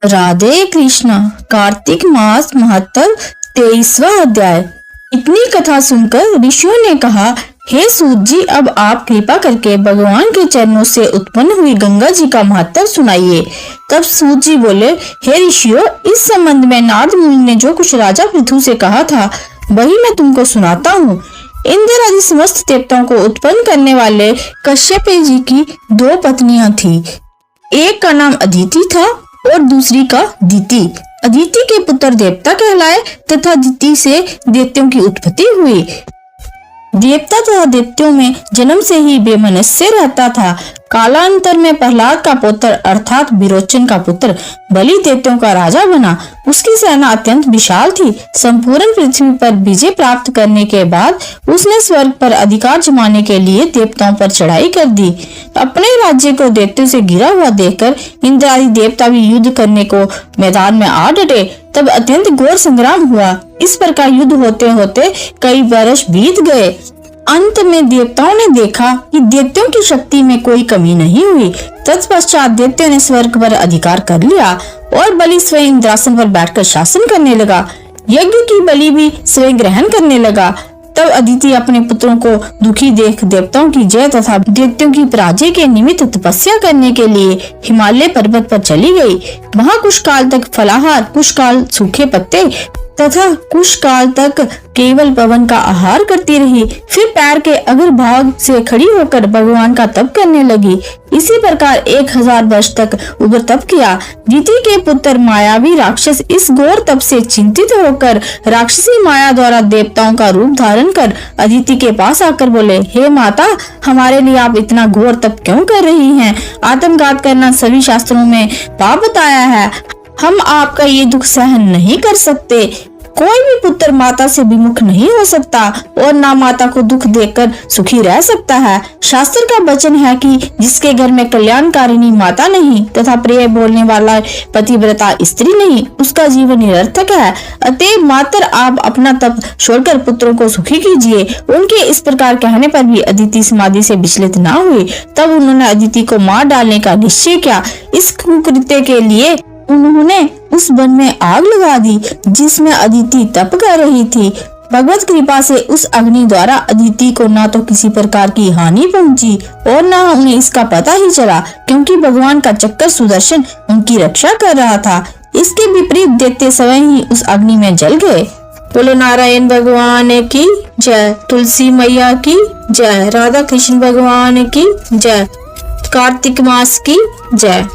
राधे कृष्णा। कार्तिक मास महत्व 23वां अध्याय। इतनी कथा सुनकर ऋषियों ने कहा, हे सूत जी, अब आप कृपा करके भगवान के चरणों से उत्पन्न हुई गंगा जी का महत्व सुनाइए। तब सूत जी बोले, हे ऋषियों, इस संबंध में नारद मुनि ने जो कुछ राजा पृथु से कहा था वही मैं तुमको सुनाता हूँ। इंद्र आदि समस्त देवताओं को उत्पन्न करने वाले कश्यप जी की 2 पत्नियां थी। एक का नाम अदिति था और दूसरी का दिति। अदिति के पुत्र देवता कहलाए तथा दिति से दैत्यों की उत्पत्ति हुई। देवता तथा दैत्यों में जन्म से ही बेमनस्य रहता था। कालांतर में प्रहलाद का पुत्र अर्थात विरोचन का पुत्र बलि दैत्यों का राजा बना। उसकी सेना अत्यंत विशाल थी। संपूर्ण पृथ्वी पर विजय प्राप्त करने के बाद उसने स्वर्ग पर अधिकार जमाने के लिए देवताओं पर चढ़ाई कर दी। अपने राज्य को दैत्यों से घिरा हुआ देखकर इंद्र आदि देवता भी युद्ध करने को मैदान में आ डटे। तब अत्यंत घोर संग्राम हुआ। इस प्रकार युद्ध होते होते कई वर्ष बीत गए। अंत में देवताओं ने देखा कि दैत्यों की शक्ति में कोई कमी नहीं हुई। तत्पश्चात दैत्यों ने स्वर्ग पर अधिकार कर लिया और बलि स्वयं इंद्रासन पर बैठकर शासन करने लगा। यज्ञ की बलि भी स्वयं ग्रहण करने लगा। तब अदिति अपने पुत्रों को दुखी देख देवताओं की जय तथा दैत्यों की पराजय के निमित्त तपस्या करने के लिए हिमालय पर्वत पर चली गई। वहाँ कुछ काल तक फलाहार, कुछ काल सूखे पत्ते तथा कुछ काल तक केवल पवन का आहार करती रही। फिर पैर के अग्रभाग से खड़ी होकर भगवान का तप करने लगी। इसी प्रकार 1000 वर्ष तक उग्र तप किया। दिति के पुत्र मायावी राक्षस इस घोर तप से चिंतित होकर राक्षसी माया द्वारा देवताओं का रूप धारण कर अदिति के पास आकर बोले, हे माता, हमारे लिए आप इतना घोर तप क्यों कर रही हैं? आत्मघात करना सभी शास्त्रों में पाप बताया है। हम आपका ये दुख सहन नहीं कर सकते। कोई भी पुत्र माता से विमुख नहीं हो सकता और ना माता को दुख देकर सुखी रह सकता है। शास्त्र का वचन है कि जिसके घर में कल्याणकारिणी माता नहीं तथा प्रिय बोलने वाला पतिव्रता स्त्री नहीं, उसका जीवन निरर्थक है। अतएव मात्र आप अपना तप छोड़कर पुत्रों को सुखी कीजिए। उनके इस प्रकार कहने पर भी अदिति समाधि से विचलित न हुई। तब उन्होंने अदिति को मार डालने का निश्चय किया। इस कुकृत्य के लिए उन्होंने उस वन में आग लगा दी जिसमें अदिति तप कर रही थी। भगवत कृपा से उस अग्नि द्वारा अदिति को न तो किसी प्रकार की हानि पहुंची और न उन्हें इसका पता ही चला, क्योंकि भगवान का चक्कर सुदर्शन उनकी रक्षा कर रहा था। इसके विपरीत दैत्य स्वयं ही उस अग्नि में जल गए। बोलो नारायण भगवान की जय, तुलसी मैया की जय, राधा कृष्ण भगवान की जय, कार्तिक मास की जय।